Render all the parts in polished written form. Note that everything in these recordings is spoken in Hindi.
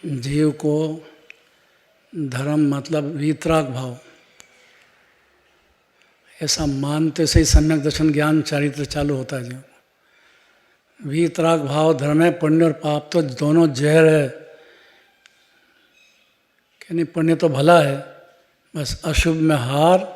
जीव को धर्म मतलब वीतराग भाव, ऐसा मानते से ही सम्यक दर्शन ज्ञान चारित्र चालू होता है। जीव वीतराग भाव, धर्म है, पुण्य और पाप तो दोनों जहर है। कि नहीं, पुण्य तो भला है, बस अशुभ में हार,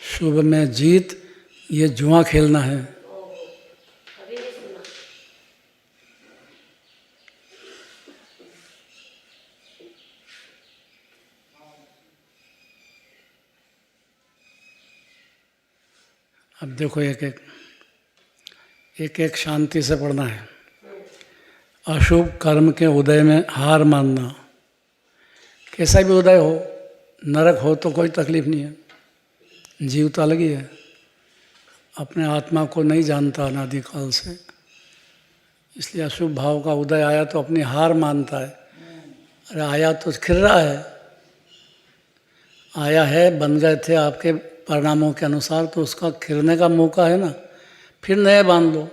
शुभ में जीत, ये जुआ खेलना है। अब देखो एक एक शांति से पढ़ना है। अशुभ कर्म के उदय में हार मानना, कैसा भी उदय हो, नरक हो तो कोई तकलीफ नहीं है, जीव तो अलग ही है, अपने आत्मा को नहीं जानता अनादिकाल से, इसलिए अशुभ भाव का उदय आया तो अपनी हार मानता है। अरे आया तो खिल रहा है, आया है, बन गए थे आपके परिणामों के अनुसार, तो उसका खिलने का मौका है ना, फिर नए बांध लो।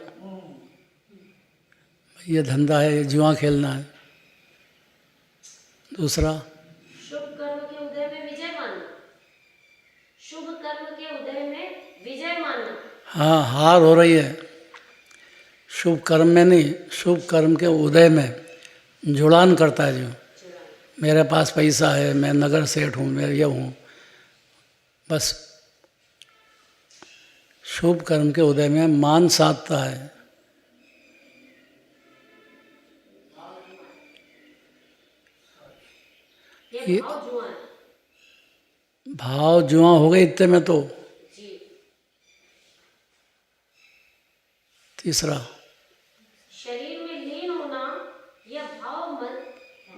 ये धंधा है, ये जुआ खेलना है। दूसरा, शुभ कर्म के उदय में विजय मानना, शुभ कर्म के उदय में विजय मानना। हाँ, हार हो रही है, शुभ कर्म में नहीं, शुभ कर्म के उदय में जुड़ान करता है। जो मेरे पास पैसा है, मैं नगर सेठ हूँ, मैं ये हूँ, बस शुभ कर्म के उदय में मान साधता है। ये भाव जुआ है। भाव जुआ हो गए इतने में तो। तीसरा, शरीर में लीन होना, यह भाव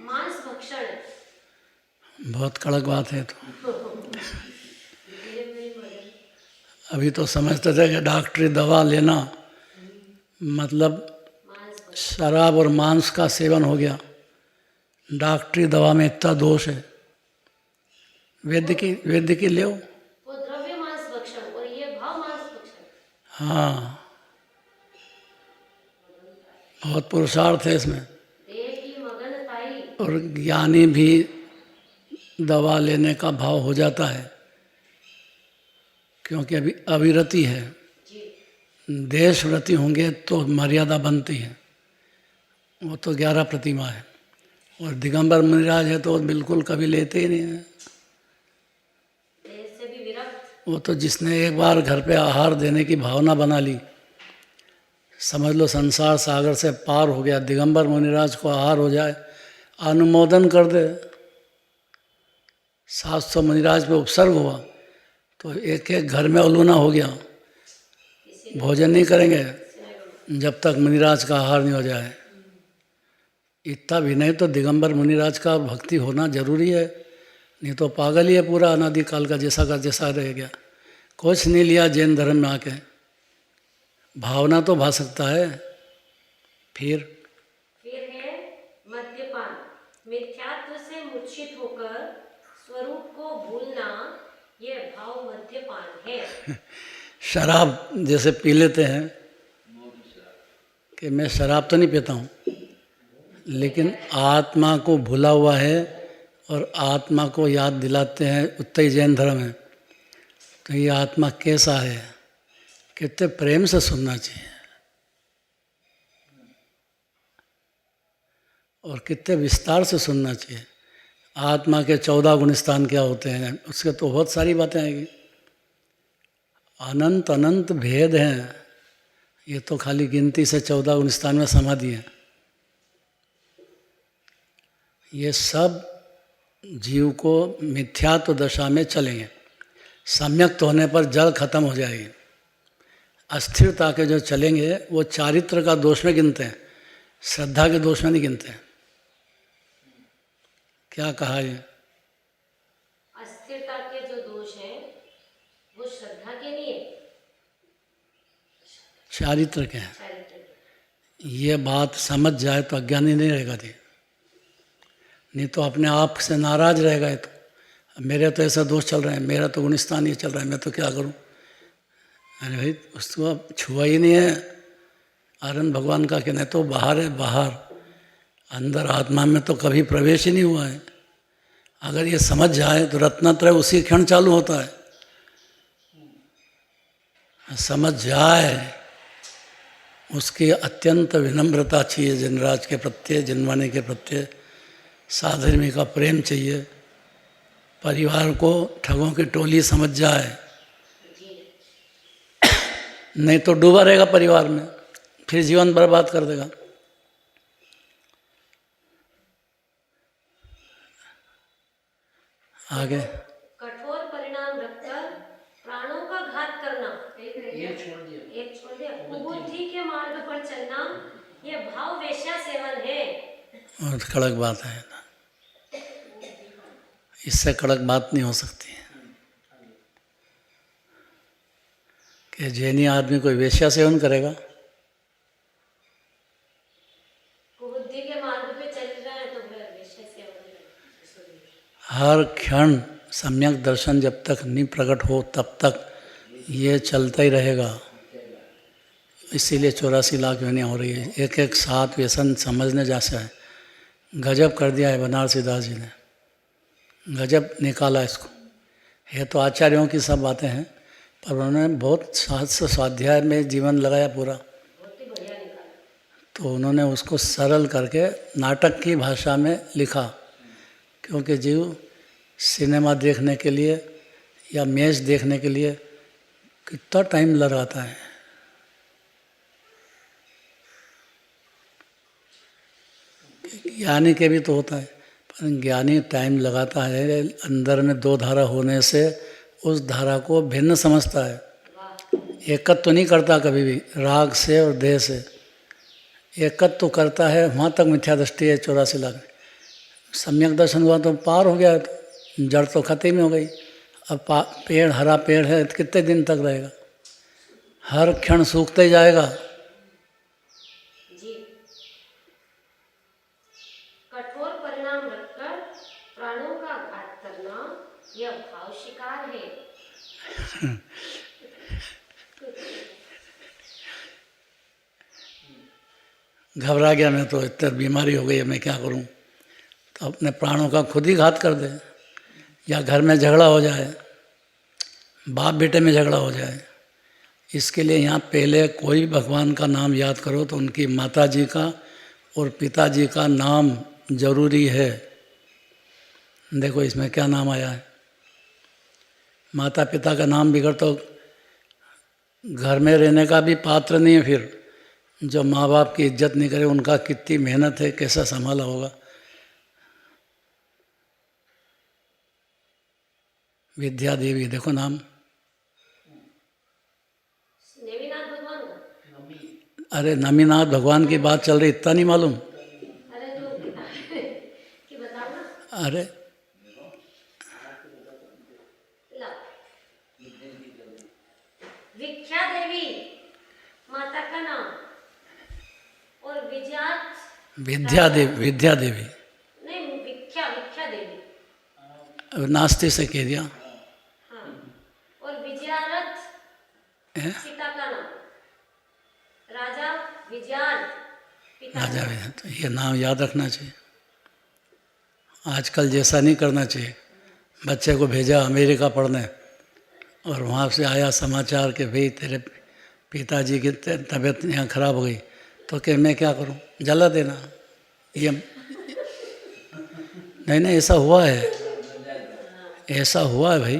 मांस भक्षण है। बहुत कड़क बात है। तो अभी तो समझते थे कि डॉक्टरी दवा लेना मतलब शराब और मांस का सेवन हो गया। डॉक्टरी दवा में इतना दोष है, वैद्य की ले। वो द्रव्य मांस भक्षण और ये भाव मांस भक्षण। हाँ, बहुत पुरुषार्थ है इसमें। और ज्ञानी भी दवा लेने का भाव हो जाता है, क्योंकि अभी अविरति है। देशव्रति होंगे तो मर्यादा बनती है। वो तो 11 प्रतिमा है, और दिगंबर मुनिराज है तो बिल्कुल कभी लेते ही नहीं है। वो तो जिसने एक बार घर पे आहार देने की भावना बना ली, समझ लो संसार सागर से पार हो गया। दिगंबर मुनिराज को आहार हो जाए, अनुमोदन कर दे, 700 मुनिराज पे उपसर्ग हुआ तो एक एक घर में उलूना हो गया। भोजन नहीं करेंगे जब तक मुनिराज का आहार नहीं हो जाए। इतना भी नहीं तो दिगंबर मुनिराज का भक्ति होना जरूरी है, नहीं तो पागल ही है पूरा अनादिकाल का जैसा रह गया। कुछ नहीं लिया जैन धर्म में आके, भावना तो भा सकता है। फिर है मद्यपान, मिथ्यात्व से मूर्छित होकर स्वरूप को भूलना, यह भाव मद्यपान है। शराब जैसे पी लेते हैं, कि मैं शराब तो नहीं पीता हूँ, लेकिन आत्मा को भूला हुआ है और आत्मा को याद दिलाते हैं। उत्तरी जैन धर्म है, तो ये आत्मा कैसा है, कितने प्रेम से सुनना चाहिए और कितने विस्तार से सुनना चाहिए। आत्मा के 14 गुणस्थान क्या होते हैं, उसके तो बहुत सारी बातें आएगी। अनंत अनंत भेद हैं, ये तो खाली गिनती से 14 गुणस्थान में समाधि है। ये सब जीव को मिथ्यात्व दशा में चलेंगे। सम्यक्त होने पर जड़ खत्म हो जाएगी। अस्थिरता के जो चलेंगे वो चारित्र का दोष में गिनते हैं, श्रद्धा के दोष में नहीं गिनते हैं। क्या कहा ये? अस्थिरता के जो दोष हैं वो श्रद्धा के नहीं है, चारित्र के हैं। ये बात समझ जाए तो अज्ञानी नहीं रहेगा जी, नहीं तो अपने आप से नाराज रहेगा। ये तो मेरे तो ऐसा दोष चल रहा है, मेरा तो गुणस्थान ये चल रहा है, मैं तो क्या करूं। अरे भाई, उसको छुआ ही नहीं है। आनंद भगवान का कहना है तो बाहर है, बाहर अंदर आत्मा में तो कभी प्रवेश ही नहीं हुआ है। अगर ये समझ जाए तो रत्नत्रय उसी क्षण चालू होता है। समझ जाए, उसकी अत्यंत विनम्रता चाहिए जनराज के प्रत्यय, जनवाणी के प्रत्यय, साधर्मी का प्रेम चाहिए। परिवार को ठगों की टोली समझ जाए, नहीं तो डूबा रहेगा परिवार में, फिर जीवन बर्बाद कर देगा। आगे कठोर परिणाम रखकर प्राणों का घात करना, एक छोड़ दिया, कुबुद्धि के मार्ग पर चलना, ये भाव वेश्या सेवन है। और कड़क बात है, इससे कड़क बात नहीं हो सकती है कि जैनी आदमी कोई वेश्या सेवन करेगा। कुबुद्धि के मार्ग पे चल रहा है तो फिर वेश्या सेवन। हर क्षण सम्यक दर्शन जब तक नहीं प्रकट हो तब तक ये चलता ही रहेगा। इसीलिए 84 लाख योनियाँ हो रही है, एक एक साथ व्यसन समझने जैसा है। गजब कर दिया है बनारसी दास जी ने, गजब निकाला इसको। ये तो आचार्यों की सब बातें हैं, पर उन्होंने बहुत शास्त्र स्वाध्याय में जीवन लगाया पूरा, बहुत ही बढ़िया निकाला। तो उन्होंने उसको सरल करके नाटक की भाषा में लिखा। क्योंकि जीव सिनेमा देखने के लिए या मैच देखने के लिए कितना टाइम लगाता है। ज्ञानी के भी तो होता है, पर ज्ञानी टाइम लगाता है। अंदर में दो धारा होने से उस धारा को भिन्न समझता है, एकत्व तो नहीं करता कभी भी। राग से और देह से एकत्व तो करता है, वहाँ तक मिथ्या दृष्टि है 84 लाख। सम्यक दर्शन हुआ तो पार हो गया, तो जड़ तो खत्म ही हो गई। अब पेड़, हरा पेड़ है, कितने दिन तक रहेगा? हर क्षण सूखते ही जाएगा। जी, कठोर परिणाम रखकर प्राणों का घात करना, यह भाव शिकार है। घबरा गया मैं, तो इतनी बीमारी हो गई है, मैं क्या करूं? तो अपने प्राणों का खुद ही घात कर दे, या घर में झगड़ा हो जाए, बाप बेटे में झगड़ा हो जाए। इसके लिए यहाँ पहले कोई भी भगवान का नाम याद करो तो उनकी माता जी का और पिताजी का नाम जरूरी है। देखो इसमें क्या नाम आया है, माता पिता का नाम बिगड़ तो घर में रहने का भी पात्र नहीं है। फिर जो माँ बाप की इज्जत नहीं करे, उनका कितनी मेहनत है, कैसा संभाला होगा। विद्या देवी देखो नाम, नेमिनाथ भगवान का। अरे नमीनाथ भगवान की बात चल रही, इतना नहीं मालूम? अरे जो कि बताओ ना। अरे ला, विख्या देवी माता का नाम, और विद्या देवी नहीं, विख्या देवी, नास्ती से कह दिया। हाँ, और विजयारथ पिता का नाम, राजा विजयारथ पिता। राजा विजय, तो ये नाम याद रखना चाहिए। आजकल जैसा नहीं करना चाहिए। बच्चे को भेजा अमेरिका पढ़ने, और वहाँ से आया समाचार कि भाई तेरे पिताजी की तबीयत यहाँ खराब हो गई, तो कि मैं क्या करूँ, जला देना। ये नहीं, ऐसा हुआ है, ऐसा हुआ है भाई।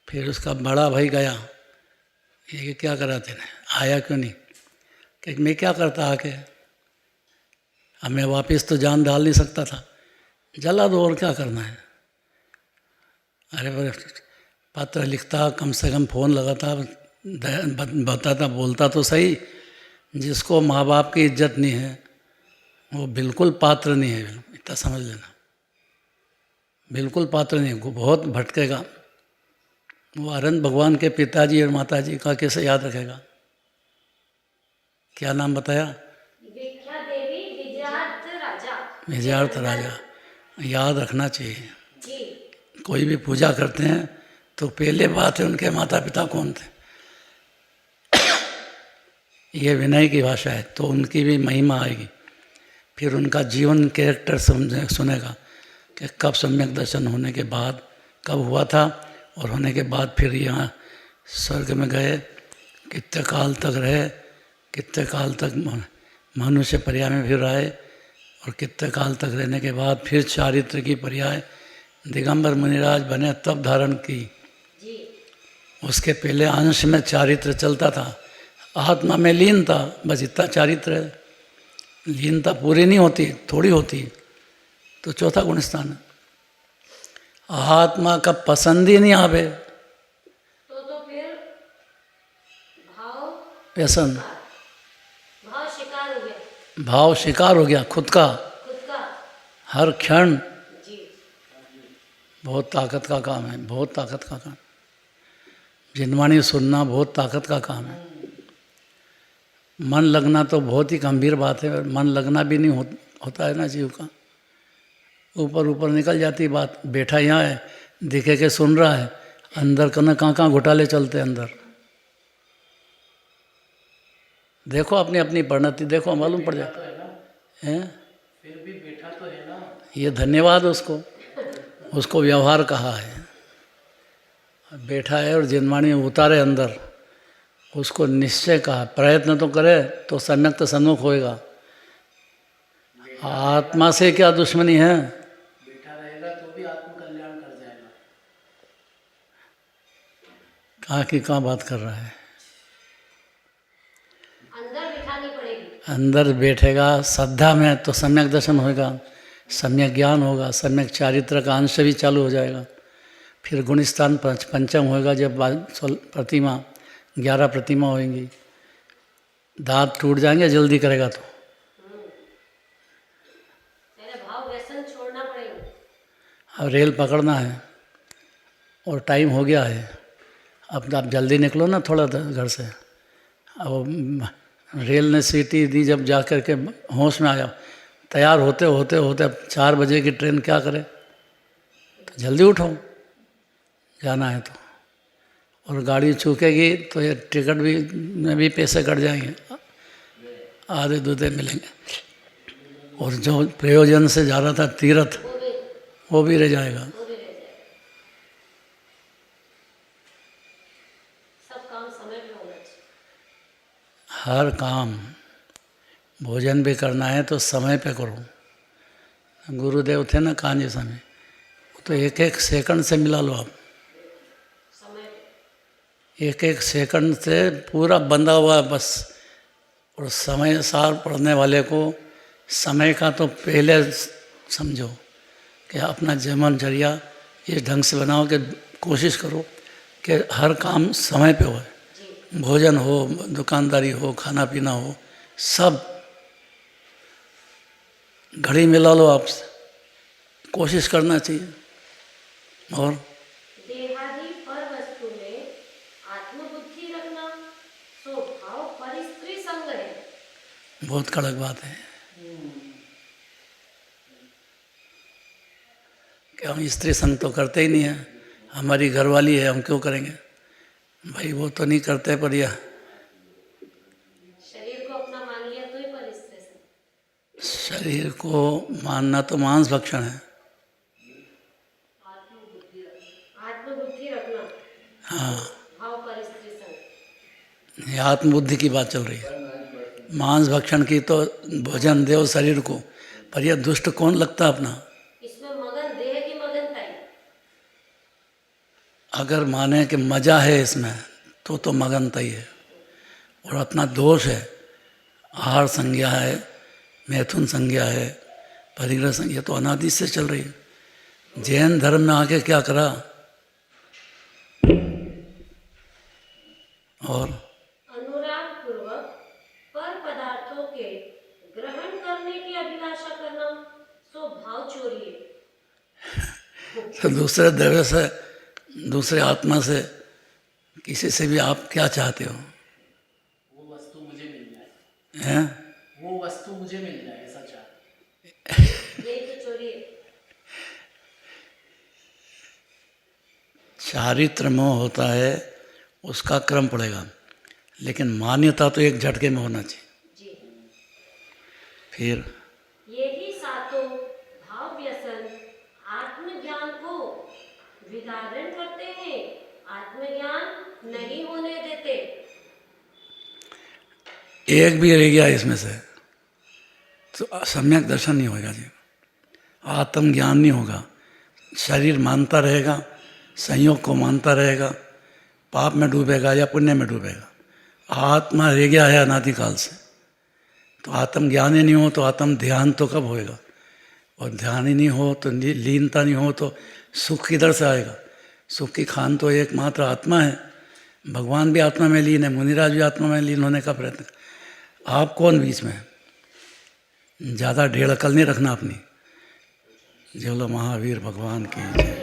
फिर उसका बड़ा भाई गया, ये क्या करा तेने, आया क्यों नहीं? कि मैं क्या करता आके, अब मैं वापस तो जान डाल नहीं सकता था, जला दो और क्या करना है। अरे पत्र लिखता, कम से कम फ़ोन लगाता, बताता, बोलता तो सही। जिसको माँ बाप की इज्जत नहीं है वो बिल्कुल पात्र नहीं है, इतना समझ लेना। बिल्कुल पात्र नहीं, वो बहुत भटकेगा। वो अनंत भगवान के पिताजी और माताजी का कैसे याद रखेगा? क्या नाम बताया? विख्या देवी विजयार्थ राजा। विजयार्थ राजा याद रखना चाहिए। जी, कोई भी पूजा करते हैं तो पहले बात है उनके माता पिता कौन थे। ये विनय की भाषा है, तो उनकी भी महिमा आएगी। फिर उनका जीवन कैरेक्टर सुनेगा कि कब सम्यक दर्शन होने के बाद कब हुआ था, और होने के बाद फिर यहाँ स्वर्ग में गए, कितने काल तक रहे, कितने काल तक मनुष्य पर्याय में फिर आए, और कितने काल तक रहने के बाद फिर चारित्र की पर्याय दिगंबर मुनिराज बने तब धारण की। उसके पहले अंश में चारित्र चलता था, आत्मा में लीन था, बस इतना चारित्र है। लीनता पूरी नहीं होती, थोड़ी होती, तो चौथा गुण स्थान है। आत्मा का पसंद ही नहीं आवे तो फिर भाव व्यसन, भाव शिकार हो गया, भाव शिकार हो गया खुद का हर क्षण। जी बहुत ताकत का काम है, बहुत ताकत का काम। जिनवाणी सुनना बहुत ताकत का काम है। मन लगना तो बहुत ही गंभीर बात है, मन लगना भी नहीं होता है ना जीव का। ऊपर ऊपर निकल जाती बात, बैठा यहाँ है, दिखे के सुन रहा है, अंदर कहाँ घोटाले चलते हैं अंदर। देखो अपनी अपनी परिणति देखो, मालूम पड़ जाता है। फिर भी बैठा तो है ना। ये धन्यवाद उसको व्यवहार कहा है। बैठा है और जिनवाणी उतारे अंदर, उसको निश्चय कहा। प्रयत्न तो करे तो सम्यक सन्मुख होएगा। आत्मा से क्या दुश्मनी है? बैठा रहेगा तो भी आत्मकल्याण कर जाएगा। कहाँ की कहाँ बात कर रहा है? अंदर बिठानी पड़ेगी। अंदर बैठेगा श्रद्धा में तो सम्यक दर्शन होगा, सम्यक ज्ञान होगा, सम्यक चारित्र का अंश भी चालू हो जाएगा। फिर गुणस्थान पंचम होगा, जब प्रतिमा 11 प्रतिमा होंगी। दांत टूट जाएंगे जल्दी करेगा तो। पहले भाव व्यसन छोड़ना पड़ेगा। अब रेल पकड़ना है और टाइम हो गया है, अब आप जल्दी निकलो ना थोड़ा घर से। अब रेल ने सीटी दी, जब जा कर के होश में आया, तैयार होते होते होते अब 4 बजे की ट्रेन, क्या करे? तो जल्दी उठो, जाना है तो। और गाड़ी चूकेगी तो ये टिकट भी में भी पैसे कट जाएंगे, आधे दूधे मिलेंगे। और जो प्रयोजन से जा रहा था तीर्थ, वो भी रह जाएगा। सब काम समय पे होना चाहिए। हर काम, भोजन भी करना है तो समय पे करो। गुरुदेव थे ना कांजी समय, तो एक एक सेकंड से मिला लो आप। एक एक सेकंड से पूरा बंधा हुआ है बस। और समय सार पढ़ने वाले को समय का तो पहले समझो कि अपना जीवनचर्या इस ढंग से बनाओ कि कोशिश करो कि हर काम समय पे हो। भोजन हो, दुकानदारी हो, खाना पीना हो, सब घड़ी मिला लो आप, कोशिश करना चाहिए। और देहादि पर वस्तु में आत्मबुद्धि रखना स्वभाव परिस्त्री संग है। बहुत कड़क बात है कि हम स्त्री संग तो करते ही नहीं है। हमारी घरवाली है, हम क्यों करेंगे भाई? वो तो नहीं करते, पर यह शरीर को अपना मान लिया तो ही परिस्त्री संग। शरीर को मानना तो मांस भक्षण है। आत्मबुद्धि रखना, हाँ, भाव परिस्त्री संग। ये आत्मबुद्धि की बात चल रही है। मांस भक्षण की तो भोजन देव शरीर को, पर यह दुष्ट कौन लगता अपना? इसमें मगन देह की मगनता है। अगर माने कि मजा है इसमें, तो मगनता ही है। और अपना दोष है, आहार संज्ञा है, मैथुन संज्ञा है, परिग्रह संज्ञा तो अनादि से चल रही है। जैन धर्म में आके क्या करा? और अनुराग पूर्वक पर पदार्थों के ग्रहण करने की अभिलाषा करना सो भाव चोरी है। तो दूसरे द्रव्य से, दूसरे आत्मा से, किसी से भी आप क्या चाहते हो? वो वस्तु मुझे मिल जाए, हैं? वो वस्तु मुझे मिल जाए, ऐसा चाहते। यही तो चोरी है। चारित्र मोह होता है, उसका क्रम पड़ेगा। लेकिन मान्यता तो एक झटके में होना चाहिए। जी। फिर यही सातों भाव व्यसन आत्मज्ञान को विदारण करते हैं, आत्मज्ञान नहीं होने देते। एक भी रह गया इसमें से तो सम्यक दर्शन नहीं होगा जी, आत्मज्ञान नहीं होगा। शरीर मानता रहेगा, संयोग को मानता रहेगा, पाप में डूबेगा या पुण्य में डूबेगा। आत्मा रह गया है अनादिकाल से, तो आत्मज्ञान ही नहीं हो तो आत्म ध्यान तो कब होएगा? और ध्यान ही नहीं हो तो लीनता नहीं हो तो सुख किधर से आएगा? सुख की खान तो एकमात्र आत्मा है। भगवान भी आत्मा में लीन है, मुनिराज भी आत्मा में लीन होने का प्रयत्न। आप कौन बीच में? ज़्यादा ढेड़ अकल नहीं रखना अपनी। जय बोलो महावीर भगवान की जय।